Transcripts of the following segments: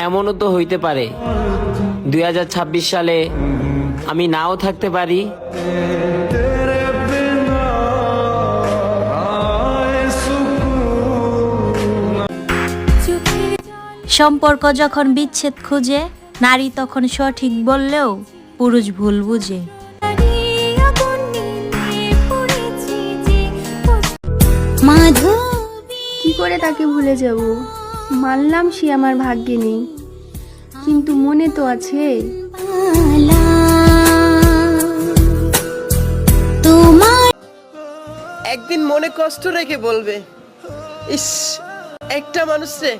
এমনও তো হইতে পারে 2026 সালে আমি নাও থাকতে পারি। সম্পর্ক যখন বিচ্ছেদ খুঁজে, নারী তখন সঠিক বললেও পুরুষ ভুল বুঝে। কি করে তাকে ভুলে যাব? মানলাম সে আমার ভাগ্যে নেই, কিন্তু মনে তো আছে। একদিন মনে কষ্ট রেখে বলবে, ইস, একটা মানুষে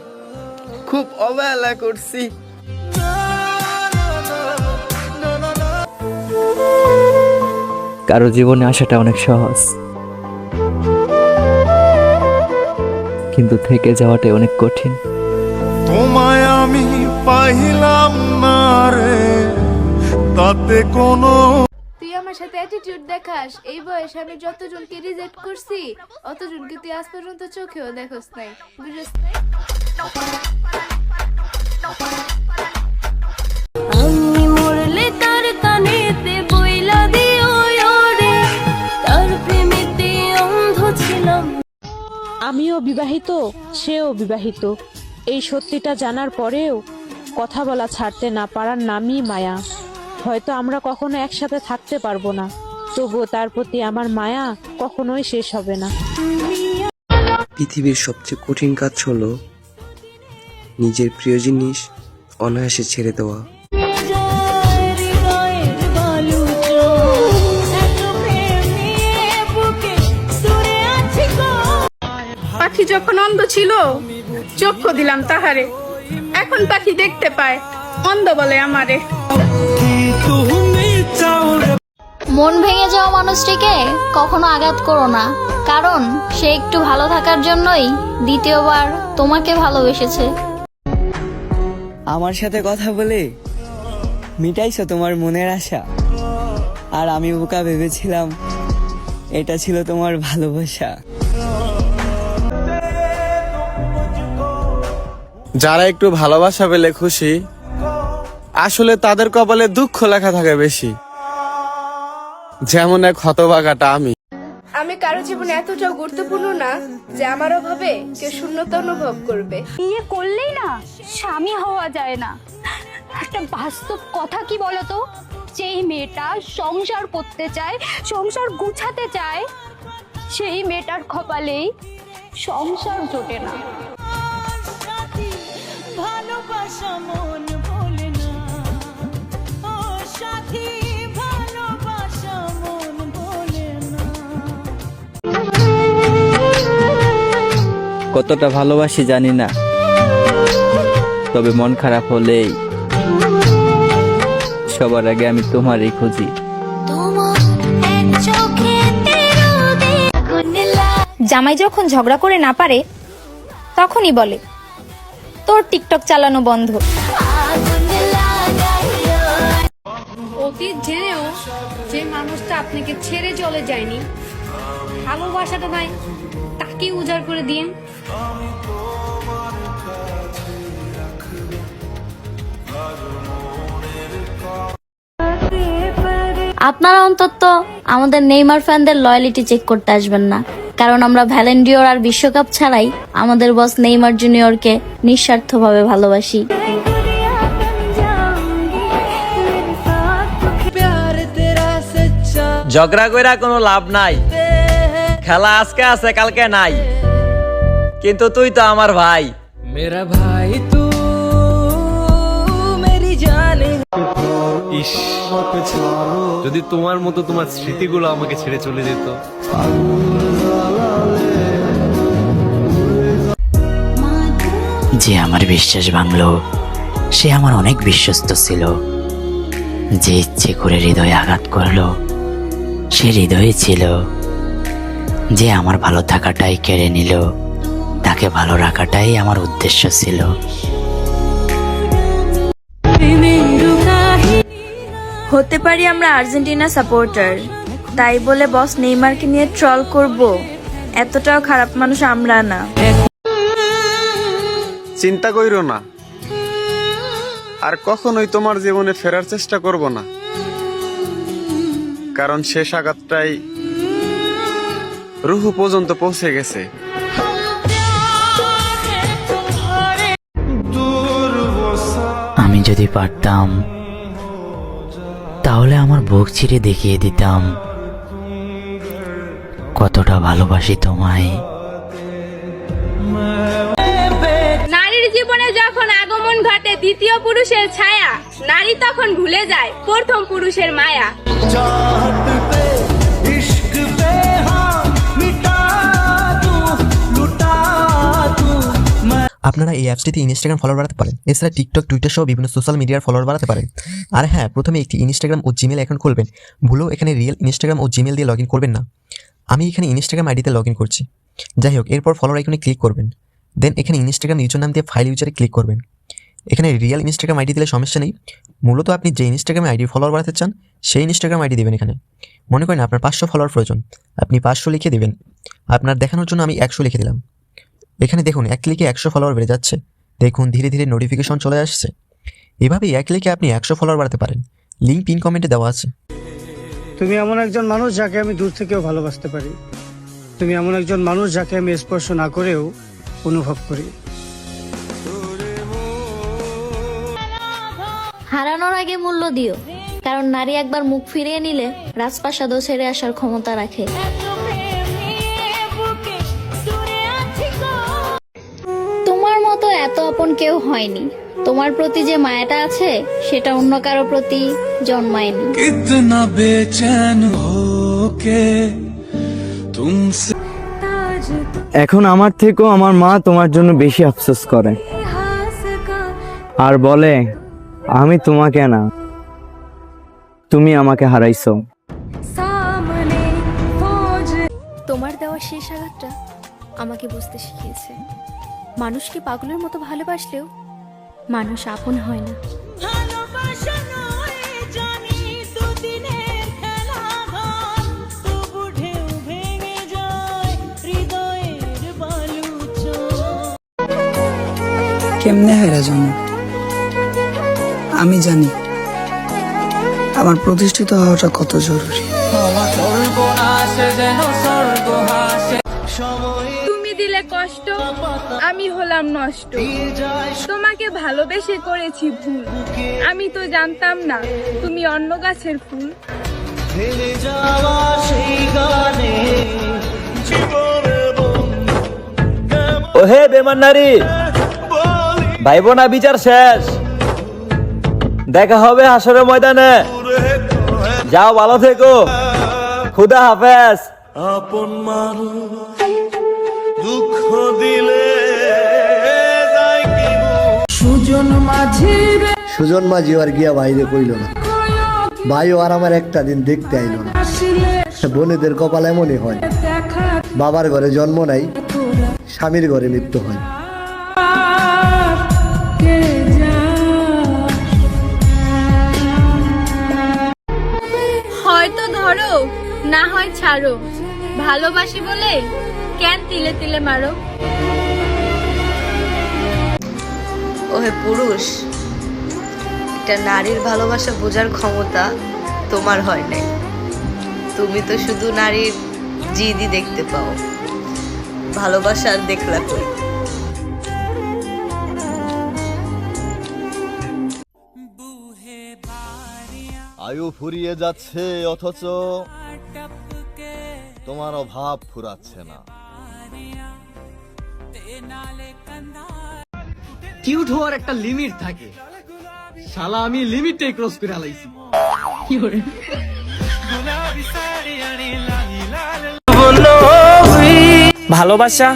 খুব অবহেলা করছি। কারো জীবনে আসাটা অনেক সহজ, কিন্তু থেকে যাওয়াটাই অনেক কঠিন। তোমায় আমি পাইলাম না রে, তাতে কোনো। তুই আমার সাথে অ্যাটিটিউড দেখাস। এই বয়সে আমি যতজনকে রিজেক্ট করছি, অতজনকে তুই আজ পর্যন্ত চোখেও দেখোস নাই, বুঝছ নাই? আমি মরলে তার কানেতে বইলা দিও রে, তার প্রেমেতে অন্ধ ছিলাম। আমিও বিবাহিত, সেও বিবাহিত। এই সত্যিটা জানার পরেও কথা বলা ছাড়তে না পারার নামই মায়া। হয়তো আমরা কখনো একসাথে থাকতে পারবো না, তবুও তার প্রতি আমার মায়া কখনোই শেষ হবে না। পৃথিবীর সবচেয়ে কঠিন কাজ হলো নিজের প্রিয় জিনিস অনায়াসে ছেড়ে দেওয়া। পাখি যখন অন্ধ ছিল, চক্ষু দিলাম তাহারে। এখন পাখি দেখতে পায়, অন্ধ বলে আমারে। মন ভেঙে যাওয়া মানুষটিকে কখনো আঘাত করো না, কারণ সে একটু ভালো থাকার জন্যই দ্বিতীয়বার তোমাকে ভালোবেসেছে। আমার সাথে কথা বলে মিটাইছো তোমার মনের আশা, আর আমি বোকা ভেবেছিলাম এটা ছিল তোমার ভালোবাসা। যারা একটু ভালোবাসা পেলে খুশি, আসলে তাদের কপালে দুঃখ লেখা থাকে বেশি। যেমন এক হতভাগাটা আমি। আমি কারো জীবনে এতটাও গুরুত্বপূর্ণ না যে আমার অভাবে কেউ শূন্যতা অনুভব করবে। বিয়ে করলেই না স্বামী হওয়া যায় না। একটা বাস্তব কথা কি বলতো, যেই মেয়েটা সংসার করতে চায়, সংসার গুছাতে চায়, সেই মেয়েটার কপালেই সংসার জোটে না। ভালোবাসা মন বলে না, ও সাথী, ভালোবাসা মন বলে না। কতটা ভালোবাসি জানি না, তবে মন খারাপ হলেই সবার আগে আমি তোমারই খুঁজি। জামাই যখন ঝগড়া করে না পারে, তখনই বলে তোর টিকটক চালানো বন্ধ। অতীত জেনেও যে মানুষটা আপনাকে ছেড়ে চলে যায়নি, ভালোবাসাটা নাই, তাকে উজাড় করে দিন। আপনারা অন্তত আমাদের নেইমার ফ্যানদের লয়ালিটি চেক করতে আসবেন না, কারণ আমরা ভ্যালেন্ডিওর আর বিশ্বকাপ ছাড়াই আমাদের বস নেইমার জুনিয়রকে নিঃস্বার্থভাবে ভালোবাসি। ঝগড়া কইরা কোনো লাভ নাই, খেলা আজকে আছে কালকে নাই, কিন্তু তুই তো আমার ভাই। মেরা ভাই তু মেরি জানে। ইস, যদি তোমার মতো তোমার স্মৃতিগুলো আমাকে ছেড়ে চলে যেত। যে আমার বিশ্বাস ভাঙলো, সে আমার অনেক বিশ্বস্ত ছিল। যে ইচ্ছে করে হৃদয়ে আঘাত করলো, সে হৃদয়ে ছিল। যে আমার ভালো থাকাটাই কেড়ে নিল, তাকে ভালো রাখাটাই আমার উদ্দেশ্য ছিল। হতে পারি আমরা আর্জেন্টিনা সাপোর্টার, তাই বলে বস নেইমারকে নিয়ে ট্রল করব, এতটাও খারাপ মানুষ আমরা না। চিন্তা কইরো না, আর কখনোই তোমার জীবনে ফেরার চেষ্টা করব না, কারণ শেষ আঘাতটাই রুহু পর্যন্ত পৌঁছে গেছে। আমি যদি পারতাম তাহলে আমার বুক চিরে দেখিয়ে দিতাম কতটা ভালোবাসি তোমায়। নারীর জীবনে যখন আগমন ঘটে দ্বিতীয় পুরুষের ছায়া, নারী তখন ভুলে যায় প্রথম পুরুষের মায়া। আপনারা এই অ্যাপসটিতে ইনস্টাগ্রাম ফলোয়ার বাড়াতে পারেন, এছাড়া টিকটক, টুইটার সহ বিভিন্ন সোশ্যাল মিডিয়ার ফলোয়ার বাড়াতে পারেন। আর হ্যাঁ, প্রথমে একটি ইনস্টাগ্রাম ও জিমেল অ্যাকাউন্ট খুলবেন। ভুলেও এখানে রিয়েল ইনস্টাগ্রাম ও জিমেল দিয়ে লগ ইন করবেন না। আমি এখানে ইনস্টাগ্রাম আইডিতে লগ ইন করছি। যাই হোক, এরপর ফলোয়ার আইকনে ক্লিক করবেন। দেন এখানে ইনস্টাগ্রাম ইউজার নাম দিয়ে ফাইল ইউজারে ক্লিক করবেন। এখানে রিয়েল ইনস্টাগ্রাম আইডি দিলে সমস্যা নেই। মূলত আপনি যে ইনস্টাগ্রামে আইডি ফলোয়ার বাড়াতে চান সেই ইনস্টাগ্রাম আইডি দেবেন। এখানে মনে করেন আপনার 500 ফলোয়ার প্রয়োজন, আপনি 500 লিখে দেবেন। আপনার দেখানোর জন্য আমি 100 লিখে দিলাম। এখানে দেখুন এক ক্লিকে 100 ফলোয়ার বেড়ে যাচ্ছে। দেখুন ধীরে ধীরে নোটিফিকেশন চলে আসছে। এভাবেই এক ক্লিকে আপনি 100 ফলোয়ার বাড়াতে পারেন। লিঙ্ক পিন কমেন্টে দেওয়া আছে। তুমি এমন একজন মানুষ যাকে আমি দূর থেকেও ভালোবাসতে পারি। তুমি এমন একজন মানুষ যাকে আমি স্পর্শ না করেও অনুভব করি। হারানোর আগে মূল্য দিও, কারণ নারী একবার মুখ ফিরিয়ে নিলে রাজপ্রাসাদও ছেড়ে আসার ক্ষমতা রাখে। তোমার মতো এত আপন কেউ হয়নি। তোমার প্রতি যে মায়াটা আছে সেটা অন্য কারো প্রতি জন্মায়নি। এখন আমার থেকেও আমার মা তোমার জন্য বেশি আফসোস করে আর বলে আমি তোমাকে না, তুমি আমাকে হারাইছো। তোমার দেওয়া শেষ আঘাতটা আমাকে বুঝতে শিখিয়েছে মানুষকে পাগলের মতো ভালোবাসলেও মানুষ আপন হয় না। কেমনে হারা জানো? আমি জানি আমার প্রতিষ্ঠিত হওয়াটা কত জরুরি। তুমি দিলে কষ্ট, আমি হলাম নষ্ট। তোমাকে ভালোবেসে করেছি ভুল, আমি তো জানতাম না তুমি অন্য গাছের ফুল। ওহে বেমান নারী, ভাই বোনা বিচার শেষ, দেখা হবে হাসরের ময়দানে। যাও, ভালো থেকো, খুদা হাফেজ। আপন মানুষ দুঃখ দিলে সুজন মাঝি আর গিয়া বাইরে কইল না, ভাইও আর আমার একটা দিন দেখতে আইল না। বোনেদের কপাল এমনই হয়, বাবার ঘরে জন্ম নাই, স্বামীর ঘরে মৃত্যু হয়। হয়তো ধরো, না হয় ছাড়ো, ভালোবাসি বলে কেন তিলে তিলে মারো। ওহে পুরুষ, একটা নারীর ভালোবাসা বোঝার ক্ষমতা তোমার হয় নাই। তুমি তো শুধু নারীর জিদি দেখতে পাও, ভালোবাসা আর দেখলা কই। আয়ু ফুরিয়ে যাচ্ছে অথচ তোমার অভাব ফুরাচ্ছে না। কিউট হওয়ার একটা লিমিট থাকে, শালা আমি লিমিটটাই ক্রস করে আলাইছি। কি করে ভালোবাসা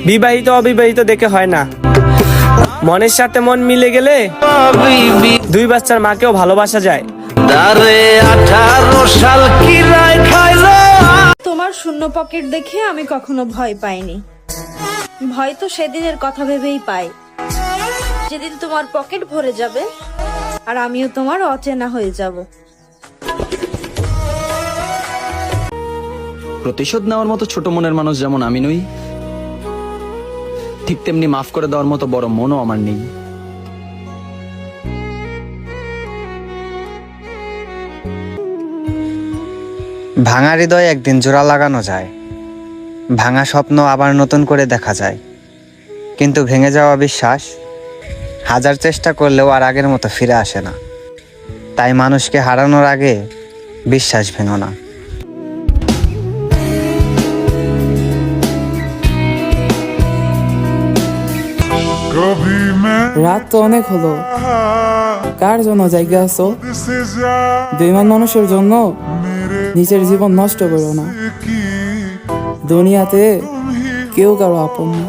বিবাহিত অবিবাহিত দেখে হয় না, মনের সাথে মন মিলে গেলে 2 বাচ্চার মাকেও ভালোবাসা যায়। তোমার শূন্য পকেট দেখে আমি কখনো ভয় পাইনি। ভয় তো সেদিনের কথা ভেবেই পাই, যেদিন তোমার পকেট ভরে যাবে আর আমিও তোমার অচেনা হয়ে যাব। প্রতিশোধ নেওয়ার মতো ছোট মনের মানুষ যেমন আমি নই, ঠিক তেমনি মাফ করে দেওয়ার মতো বড় মনও আমার নেই। ভাঙা হৃদয় একদিন জোড়া লাগানো যায়, ভাঙা স্বপ্ন আবার নতুন করে দেখা যায়, কিন্তু ভেঙে যাওয়া বিশ্বাস হাজার চেষ্টা করলেও আর আগের মতো ফিরে আসে না। তাই মানুষকে হারানোর আগে বিশ্বাস ভেঙো না। রাত তো অনেক হলো, কার জন্য জায়গা আছো? বেঈমান মানুষের জন্য নিজের জীবন নষ্ট করো না। দুনিয়াতে কেউ কারো আপন না।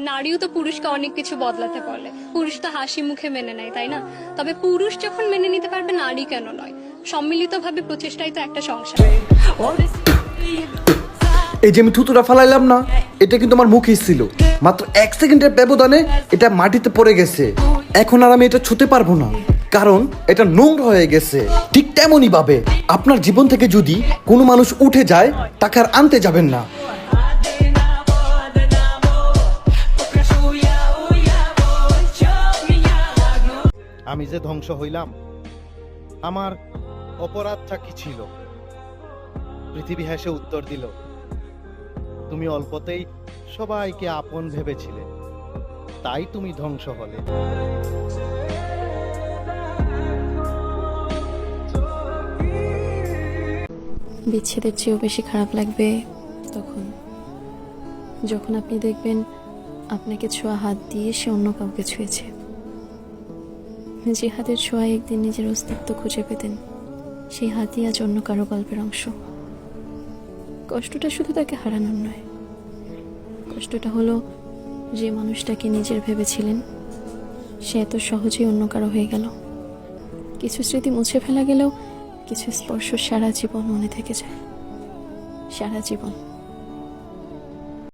নারীও তো পুরুষকে অনেক কিছু বদলাতে পারে, পুরুষ তো হাসি মুখে মেনে নেয়, তাই না? তবে পুরুষ যখন মেনে নিতে পারবে, নারী কেন নয়? সম্মিলিতভাবে প্রচেষ্টাই তো একটা সংসার। এই যে আমি থুতুরা ফালাইলাম না, এটা কিন্তু আমার মুখেই ছিল। মাত্র 1 সেকেন্ডের ব্যবধানে এটা মাটিতে পড়ে গেছে। এখন আর আমি এটা ছুঁতে পারবো না, কারণ এটা নোংরা হয়ে গেছে। ঠিক তেমনই ভাবে আপনার জীবন থেকে যদি কোনো মানুষ উঠে যায়, তাকে আর আনতে যাবেন না। আমি যে ধ্বংস হইলাম, আমার অপরাধটা কি ছিল? পৃথিবী হেসে উত্তর দিল, তুমি অল্পতেই সবাইকে আপন ভেবেছিলে, তাই তুমি ধ্বংস হলে। বিচ্ছেদের চেয়েও বেশি খারাপ লাগবে যখন আপনি দেখবেন আপনাকে ছোঁয়া হাত দিয়ে সে অন্য কাউকে ছুঁয়েছে। যে হাতের ছোঁয়ায় একদিন নিজের অস্তিত্ব খুঁজে পেতেন, সেই হাতই আজ অন্য কারো গল্পের অংশ। কষ্টটা শুধু তাকে হারানোর নয়, কষ্টটা হলো যে মানুষটাকে নিজের ভেবেছিলেন, সে এত সহজেই অন্য কারো হয়ে গেল। কিছু স্মৃতি মুছে ফেলা গেলেও কিছু স্পর্শ সারা জীবন মনে থেকে যায়, সারা জীবন।